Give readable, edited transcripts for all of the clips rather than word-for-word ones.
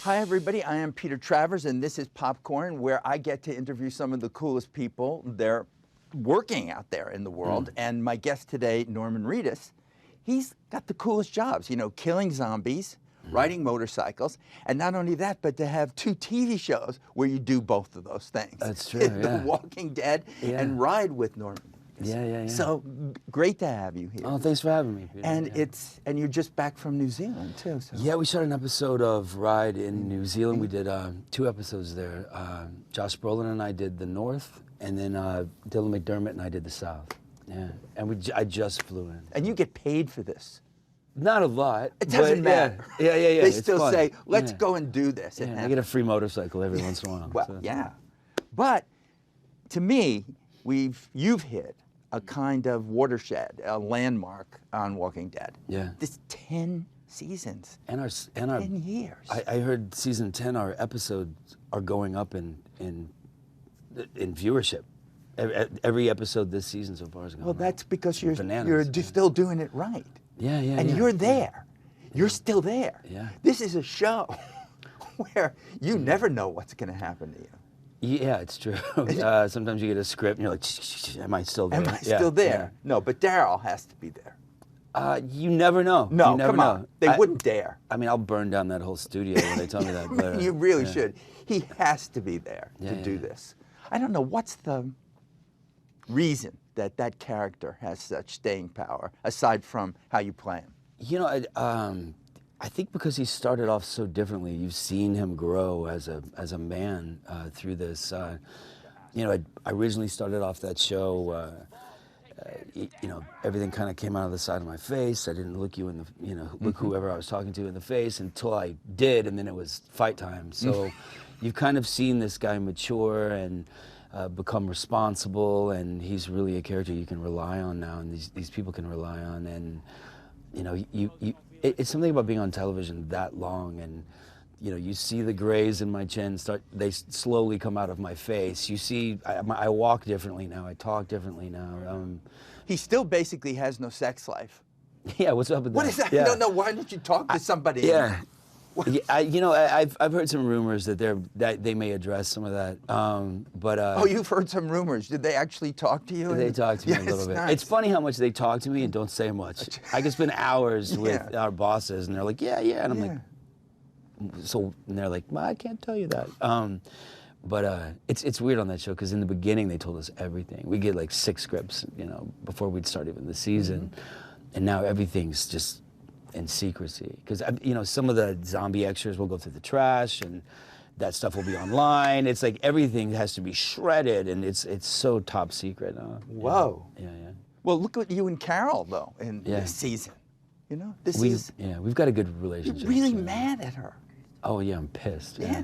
Hi everybody, I am Peter Travers and this is Popcorn, where I get to interview some of the coolest people. They're working out there in the world. And my guest today, Norman Reedus, he's got the coolest jobs, you know, killing zombies, riding motorcycles, and not only that, but to have 2 TV shows where you do both of those things. That's true, The Walking Dead and Ride with Norman. Yeah. So great to have you here. Oh, thanks for having me, Peter. And and you're just back from New Zealand too. So. Yeah, we shot an episode of Ride in New Zealand. We did 2 episodes there. Josh Brolin and I did the North, and then Dylan McDermott and I did the South. Yeah, and I just flew in. And you get paid for this. Not a lot. It doesn't matter. Yeah. They still fun. say, let's go and do this. Yeah, I get a free motorcycle every once in a while. Well, so. yeah. But to me, you've hit a kind of watershed, a landmark on Walking Dead. Yeah. This 10 seasons. And our 10 years. I heard season 10, our episodes are going up in viewership. Every episode this season so far is going. Well, that's because you're bananas. still doing it right. Yeah. And you're there. You're still there. Yeah. This is a show where you never know what's going to happen to you. Yeah, it's true. Sometimes you get a script and you're like, am I still there? Am I still there? No, but Daryl has to be there. You never know. No, you never come on. know. They wouldn't dare. I mean, I'll burn down that whole studio when they tell me that. But, you really should. He has to be there to do Yeah. this. I don't know, what's the reason that that character has such staying power, aside from how you play him? You know, I think because he started off so differently. You've seen him grow as a man through this. You know, I originally started off that show. You know, everything kind of came out of the side of my face. I didn't look look whoever I was talking to in the face until I did, and then it was fight time. So you've kind of seen this guy mature and become responsible, and he's really a character you can rely on now, and these people can rely on. And you know, it's something about being on television that long, and you know, you see the grays in my chin they slowly come out of my face. You see, I walk differently now. I talk differently now. He still basically has no sex life. Yeah, what's up with that? What is that? Yeah. No, why don't you talk to somebody? Yeah. You know, I've heard some rumors that they may address some of that, but oh, you've heard some rumors. Did they actually talk to you? They talk to me a little bit. Nice. It's funny how much they talk to me and don't say much. I can spend hours with our bosses, and they're like, yeah, and I'm like, so, and they're like, well, I can't tell you that. But it's weird on that show because in the beginning they told us everything. We get like 6 scripts, you know, before we'd start even the season, and now everything's just in secrecy, because you know, some of the zombie extras will go through the trash, and that stuff will be online. It's like everything has to be shredded, and it's so top secret. Whoa. Yeah. Well, look at you and Carol though in this season. You know, we've got a good relationship. You're really mad at her. Oh yeah, I'm pissed. Yeah.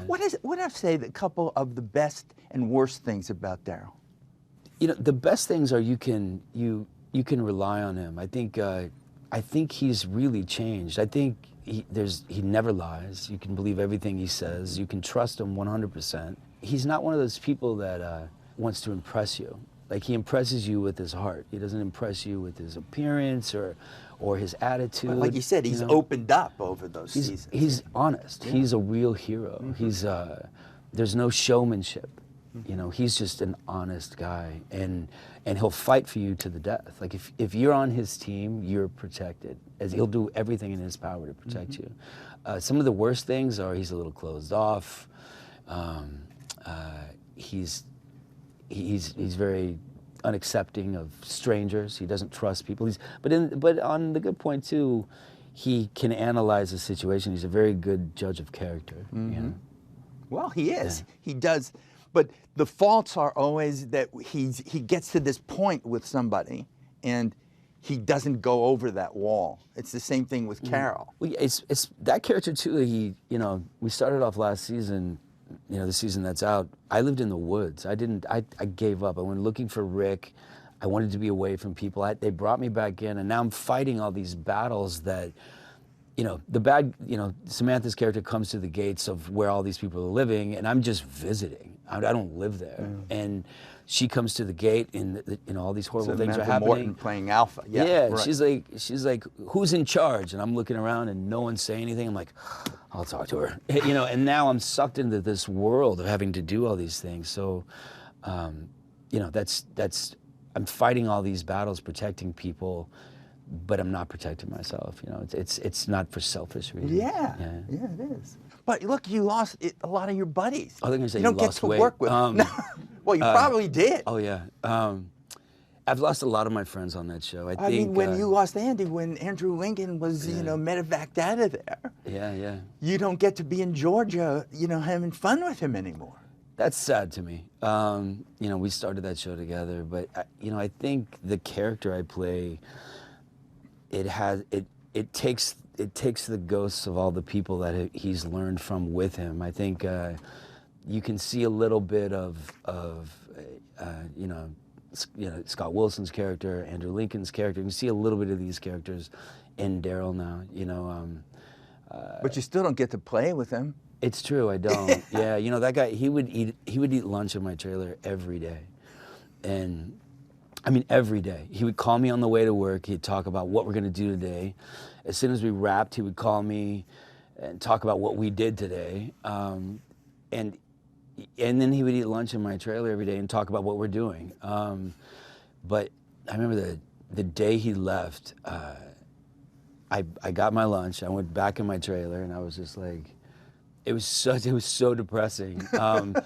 What would I say the couple of the best and worst things about Daryl? You know, the best things are you can rely on him. I think he's really changed. I think he never lies. You can believe everything he says. You can trust him 100%. He's not one of those people that wants to impress you. Like, he impresses you with his heart. He doesn't impress you with his appearance or his attitude. Well, like you said, he's opened up over those seasons. He's honest. Yeah. He's a real hero. He's there's no showmanship. You know, he's just an honest guy, and he'll fight for you to the death. Like, if you're on his team, you're protected, as he'll do everything in his power to protect you. Some of the worst things are he's a little closed off. He's very unaccepting of strangers. He doesn't trust people. But on the good point too, he can analyze a situation. He's a very good judge of character. You know? Well, he is. Yeah. He does. But the faults are always that he gets to this point with somebody, and he doesn't go over that wall. It's the same thing with Carol. Well, it's that character too. We started off last season. You know, the season that's out, I lived in the woods. I gave up. I went looking for Rick. I wanted to be away from people. They brought me back in, and now I'm fighting all these battles that, you know, Samantha's character comes to the gates of where all these people are living, and I'm just visiting. I don't live there. And she comes to the gate, and all these horrible things are Samantha happening. Morton playing Alpha. Yeah, Yeah, right. she's like, who's in charge? And I'm looking around, and no one's saying anything. I'm like, I'll talk to her. And now I'm sucked into this world of having to do all these things. So, that's I'm fighting all these battles, protecting people, but I'm not protecting myself. It's not for selfish reasons. Yeah, it is. But look, you lost a lot of your buddies. I was gonna say you don't you get lost to weight. work with. Well, you probably did. Oh yeah. I've lost a lot of my friends on that show. I mean, when you lost Andy, when Andrew Lincoln was, medevaced out of there. Yeah. You don't get to be in Georgia, having fun with him anymore. That's sad to me. We started that show together, but I think the character I play, it takes the ghosts of all the people that he's learned from with him. I think you can see a little bit of Scott Wilson's character, Andrew Lincoln's character. You can see a little bit of these characters in Daryl now. But you still don't get to play with him. It's true, I don't. Yeah, that guy. He would eat lunch in my trailer every day, and I mean every day. He would call me on the way to work. He'd talk about what we're gonna do today. As soon as we wrapped, he would call me and talk about what we did today, and then he would eat lunch in my trailer every day and talk about what we're doing. But I remember the day he left. I got my lunch. I went back in my trailer, and I was just like. It was so depressing. And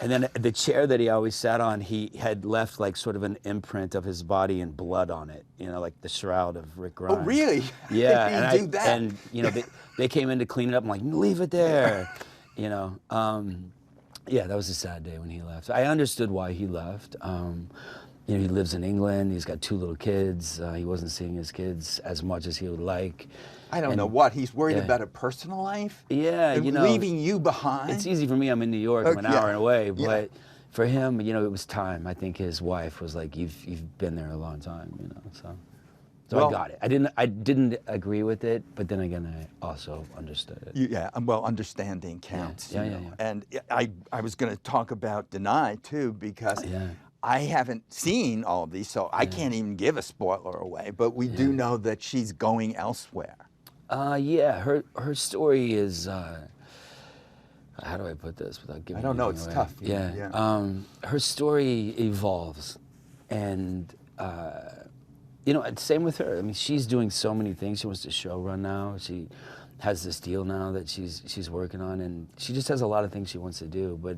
then the chair that he always sat on, he had left like sort of an imprint of his body and blood on it, like the shroud of Rick Grimes. Oh, really? Yeah. You do that? And they came in to clean it up. I'm like, leave it there. Yeah, that was a sad day when he left. I understood why he left. He lives in England. He's got 2 little kids. He wasn't seeing his kids as much as he would like. I don't know what. He's worried about a personal life? Yeah, leaving you behind? It's easy for me. I'm in New York. I'm an hour away. But for him, it was time. I think his wife was like, you've been there a long time, So I got it. I didn't agree with it, but then again, I also understood it. Understanding counts. Yeah. And I was going to talk about Deny, too, because I haven't seen all of these, so I can't even give a spoiler away, but we do know that she's going elsewhere. Her story is, how do I put this without giving I don't know, anything it's away? tough. Yeah. Her story evolves, and same with her. I mean, she's doing so many things. She wants to show run now. She has this deal now that she's working on, and she just has a lot of things she wants to do. But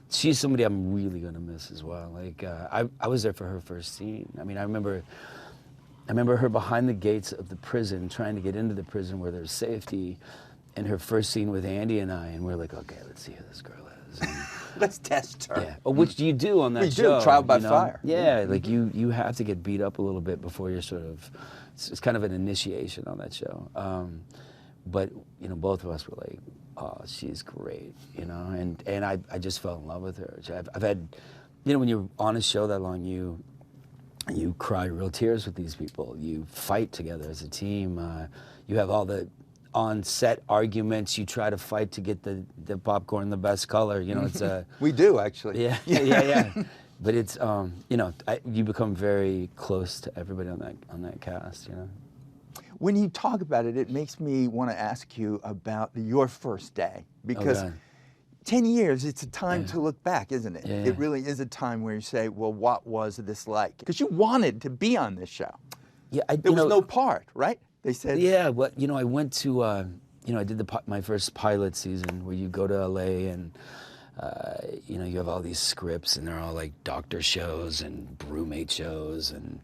she's somebody I'm really gonna miss as well. Like I was there for her first scene. I mean, I remember her behind the gates of the prison, trying to get into the prison where there's safety, and her first scene with Andy and I, and we're like, okay, let's see who this girl is. And, let's test her. Yeah. Well, which you do on that show. We do, trial by fire. Yeah, like you have to get beat up a little bit before you're sort of, it's kind of an initiation on that show. But both of us were like, oh, she's great, and I just fell in love with her. I've had, when you're on a show that long, you cry real tears with these people. You fight together as a team. You have all the on-set arguments. You try to fight to get the popcorn the best color. It's a. We do actually. Yeah. But it's you become very close to everybody on that cast. When you talk about it, it makes me want to ask you about your first day, because 10 years, it's a time to look back, isn't it? Yeah. It really is a time where you say, well, what was this like? Because you wanted to be on this show. Yeah, there was no part, right? They said. Yeah, but I went to, I did my first pilot season where you go to LA and, you have all these scripts and they're all like doctor shows and roommate shows and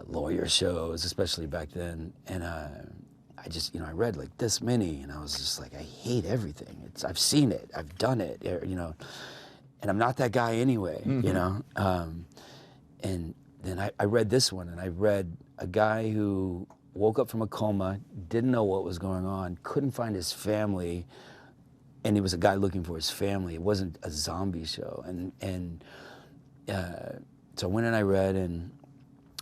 lawyer shows, especially back then. And I just, I read like this many, and I was just like, I hate everything. I've seen it, I've done it, and I'm not that guy anyway, And then I read this one, and I read a guy who woke up from a coma, didn't know what was going on, couldn't find his family, and he was a guy looking for his family. It wasn't a zombie show, and so I went and I read, and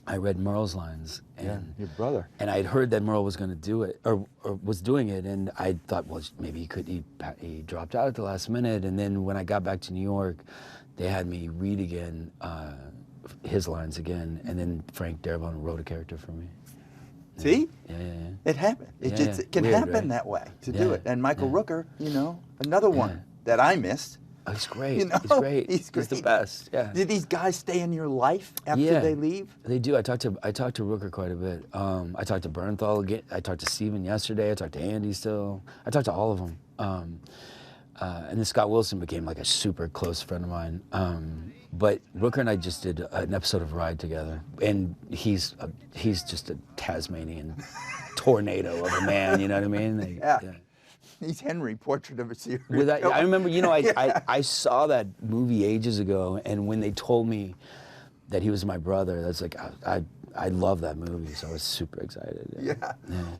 I read Merle's lines, and your brother. and I'd heard that Merle was going to do it, or was doing it, and I thought, well, maybe he dropped out at the last minute, and then when I got back to New York, they had me read again his lines again, and then Frank Darabont wrote a character for me. See? Yeah. It happened. It can Weird, happen right? that way to do it. And Michael Rooker, another Yeah. one that I missed. Oh, he's great. You know, he's great. he's the great. best. Yeah. Did these guys stay in your life after they leave? They do. I talked to Rooker quite a bit. I talked to Bernthal again. I talked to Steven yesterday. I talked to Andy still. I talked to all of them. And then Scott Wilson became like a super close friend of mine. But Rooker and I just did an episode of Ride together, and he's just a Tasmanian tornado of a man. You know what I mean? Yeah. He's Henry, Portrait of a Serial I remember, I saw that movie ages ago, and when they told me that he was my brother, that's like, I love that movie, so I was super excited. Yeah.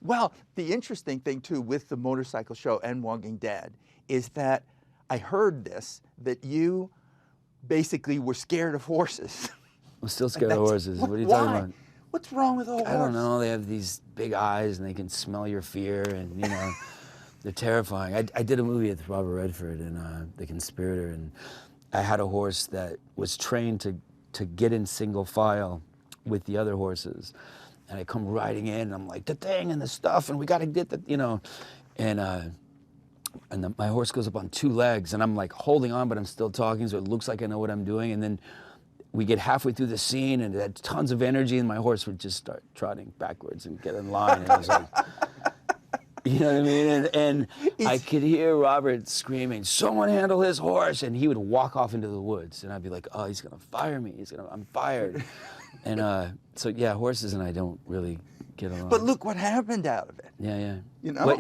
Well, the interesting thing, too, with the motorcycle show and Walking Dead is that I heard that you basically were scared of horses. I'm still scared of horses. What are you why? talking about? What's wrong with a horse? I don't know. They have these big eyes, and they can smell your fear, and, they're terrifying. I did a movie with Robert Redford and The Conspirator, and I had a horse that was trained to get in single file with the other horses. And I come riding in, and I'm like, the thing and the stuff, and we got to get the, and my horse goes up on 2 legs, and I'm like holding on, but I'm still talking, so it looks like I know what I'm doing. And then we get halfway through the scene, and it had tons of energy, and my horse would just start trotting backwards and get in line. And I was like, you know what I mean? And I could hear Robert screaming, someone handle his horse. And he would walk off into the woods. And I'd be like, oh, he's going to fire me. I'm fired. And so, yeah, horses and I don't really get along. But look what happened out of it. Yeah. Well,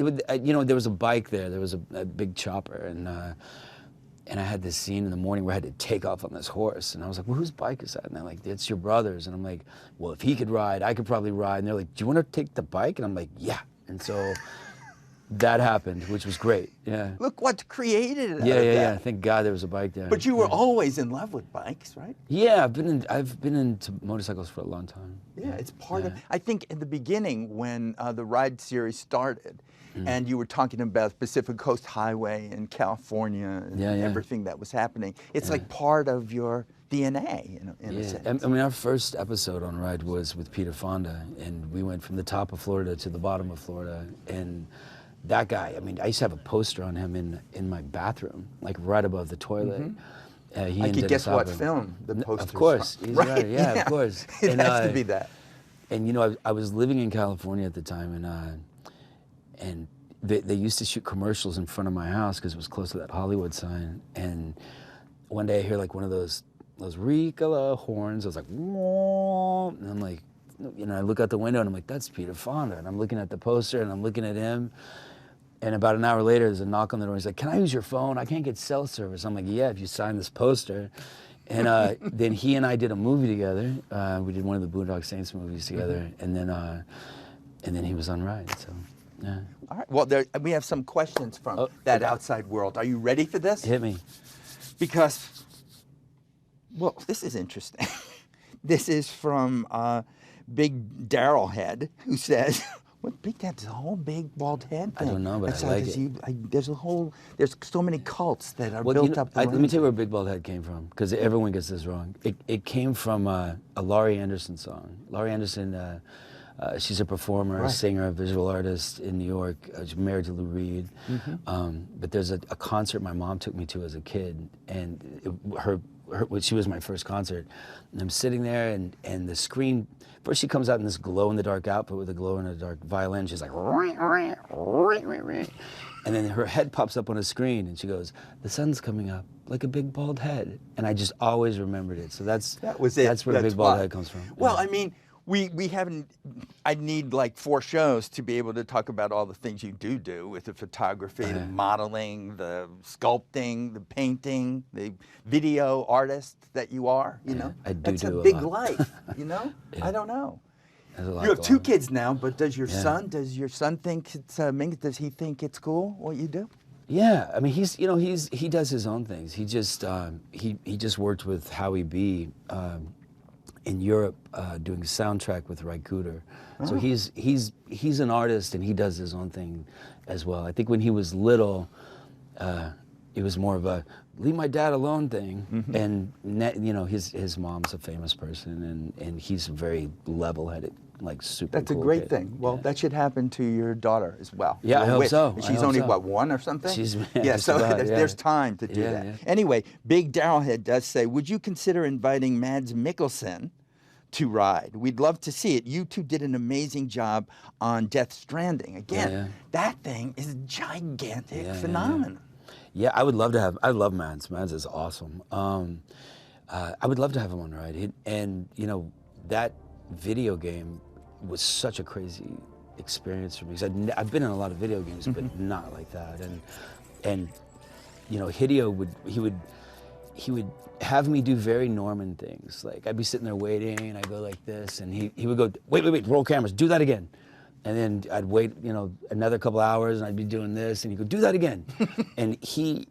there was a bike there. There was a big chopper. And I had this scene in the morning where I had to take off on this horse. And I was like, well, whose bike is that? And they're like, it's your brother's. And I'm like, well, if he could ride, I could probably ride. And they're like, do you want to take the bike? And I'm like, yeah. And so that happened, which was great. Yeah. Look what created it. Yeah. Thank God there was a bike there. But you were always in love with bikes, right? Yeah, I've been into motorcycles for a long time. Yeah, it's part of. I think in the beginning when the Ride series started, and you were talking about Pacific Coast Highway in California and everything that was happening, it's like part of your DNA in a sense. I mean, our first episode on Ride was with Peter Fonda, and we went from the top of Florida to the bottom of Florida, and that guy, I mean, I used to have a poster on him in my bathroom, like right above the toilet. I could guess what film the poster. Of course, he's right. Yeah, of course. It has to be that. And I was living in California at the time, and they used to shoot commercials in front of my house because it was close to that Hollywood sign. And one day I hear like one of those Ricola horns. I was like, whoa, and I'm like, I look out the window and I'm like, that's Peter Fonda. And I'm looking at the poster and I'm looking at him. And about an hour later, there's a knock on the door. He's like, can I use your phone? I can't get cell service. I'm like, yeah, if you sign this poster. And then he and I did a movie together. We did one of the Boondock Saints movies together. And then he was on Ride. So, yeah. All right. Well, we have some questions from that outside world. Are you ready for this? Hit me. Because, well, this is interesting. This is from Big Daryl Head, who says, what Big Dad's a whole big bald head thing. I don't know, but I like it. There's so many cults that are built up around. Let me tell you where Big Bald Head came from, because everyone gets this wrong. It came from a Laurie Anderson song. Laurie Anderson, she's a performer, a singer, a visual artist in New York. She's married to Lou Reed. But there's a concert my mom took me to as a kid, and she was my first concert. And I'm sitting there, and the screen, first she comes out in this glow-in-the-dark outfit with a glow-in-the-dark violin. She's like, and then her head pops up on a screen, and she goes, the sun's coming up like a big bald head. And I just always remembered it. So that's where Big Bald Head comes from. Well, I mean, we haven't, I need like 4 shows to be able to talk about all the things you do with the photography, the modeling, the sculpting, the painting, the video artist that you are, That's a big life, I don't know. You have 2 kids now, but does your son think it's, does he think it's cool what you do? Yeah, I mean, he does his own things. He just worked with Howie B, in Europe doing soundtrack with Rycooter. So he's an artist and he does his own thing as well. I think when he was little, it was more of a leave my dad alone thing. And you know, his mom's a famous person and he's very level-headed, like super That's cool a great kid. thing. Well, that should happen to your daughter as well. Yeah, I hope so. She's only, what, 1 or something? She's yeah, so there's time to do Yeah, that. yeah. Anyway, Big Daryl Head does say, would you consider inviting Mads Mikkelsen to ride? We'd love to see it. You two did an amazing job on Death Stranding. Again, that thing is a gigantic phenomenon. Yeah, I would love to have. I love Mads. Mads is awesome. I would love to have him on the ride. And you know, that video game was such a crazy experience for me because I've been in a lot of video games, but not like that. And you know, Hideo would have me do very Norman things. Like I'd be sitting there waiting, and I'd go like this, and he would go, wait, roll cameras, do that again. And then I'd wait, you know, another couple hours, and I'd be doing this, and he'd go, do that again. And he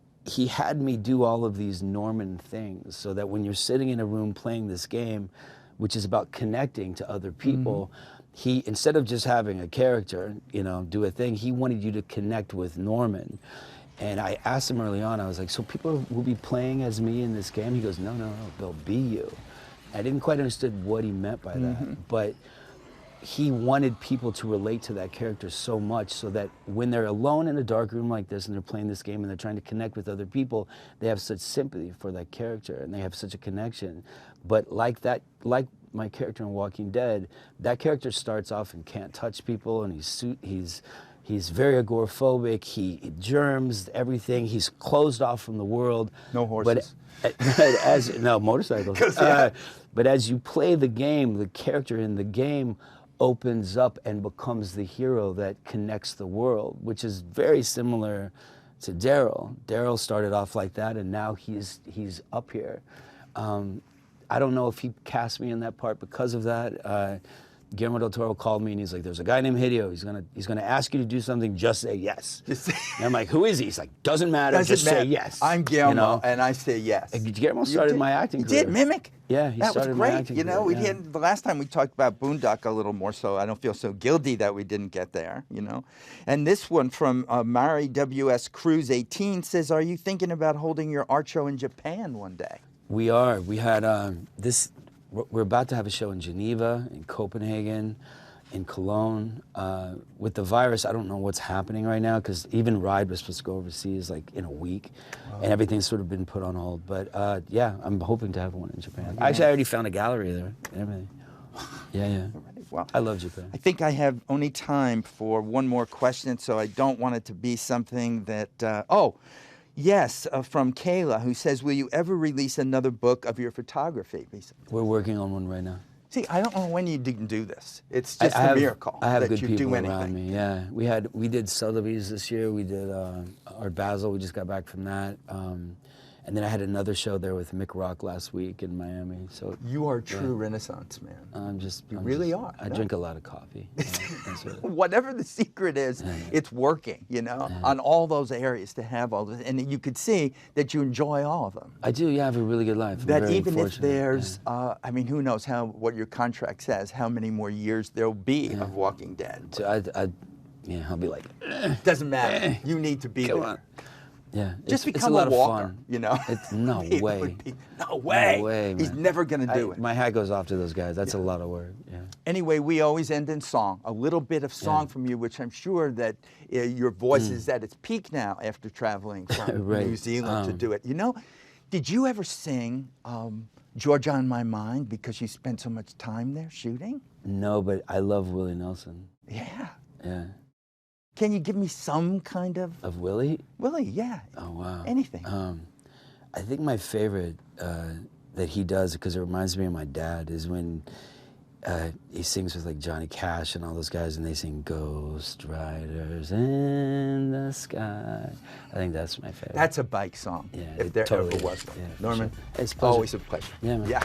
had me do all of these Norman things so that when you're sitting in a room playing this game, which is about connecting to other people, he, instead of just having a character, you know, do a thing, he wanted you to connect with Norman. And I asked him early on, I was like, so people will be playing as me in this game? He goes, no, they'll be you. I didn't quite understand what he meant by that, but he wanted people to relate to that character so much so that when they're alone in a dark room like this and they're playing this game and they're trying to connect with other people, they have such sympathy for that character and they have such a connection. But like my character in Walking Dead, that character starts off and can't touch people, and he's very agoraphobic, he germs, everything, he's closed off from the world. No horses. But no motorcycles. But as you play the game, the character in the game opens up and becomes the hero that connects the world, which is very similar to Daryl. Daryl started off like that, and now he's up here. I don't know if he cast me in that part because of that. Guillermo del Toro called me and he's like, there's a guy named Hideo. He's gonna ask you to do something, just say yes. And I'm like, who is he? He's like, doesn't matter, just say yes. I'm Guillermo, you know? and I say yes. Guillermo started my acting career. You did Mimic? Yeah, he started my acting career. You know, we had, the last time we talked about Boondock a little more, so I don't feel so guilty that we didn't get there, you know. And this one from Mari WS Cruz 18 says, are you thinking about holding your art show in Japan one day? We are. We had we're about to have a show in Geneva, in Copenhagen, in Cologne. With the virus, I don't know what's happening right now because even Ride was supposed to go overseas like in a week, and everything's sort of been put on hold. But yeah, I'm hoping to have one in Japan. Actually, I already found a gallery there and everything. Yeah. Well, I love Japan. I think I have only time for one more question, so I don't want it to be something that, yes, from Kayla, who says, will you ever release another book of your photography? We're working on one right now. See, I don't know when you didn't do this. It's just a miracle I have that good you people do anything. around me, yeah. We did Sotheby's this year. We did Art Basel. We just got back from that. And then I had another show there with Mick Rock last week in Miami. So you are a true Renaissance man. You really are. I drink a lot of coffee. Whatever the secret is, it's working, you know, on all those areas to have all this. And you could see that you enjoy all of them. I do, yeah, I have a really good life. I'm that very even fortunate. if there's, I mean, who knows what your contract says, how many more years there'll be of Walking Dead. So I'll be like, doesn't matter. You need to be there. On. Yeah, just become it's a lot walker, of fun. You know? No way. No way. No way, He's man. never going to do it. My hat goes off to those guys. That's a lot of work. Yeah. Anyway, we always end in song. A little bit of song from you, which I'm sure that your voice is at its peak now after traveling from New Zealand to do it. You know, did you ever sing Georgia on My Mind because you spent so much time there shooting? No, but I love Willie Nelson. Yeah. Yeah. Can you give me some kind of... Of Willie? Willie, yeah. Oh, wow. Anything. I think my favorite that he does, because it reminds me of my dad, is when he sings with like Johnny Cash and all those guys, and they sing Ghost Riders in the Sky. I think that's my favorite. That's a bike song, yeah, if there totally ever was one. Yeah, Norman, sure. It's always a pleasure. Yeah, man. Yeah.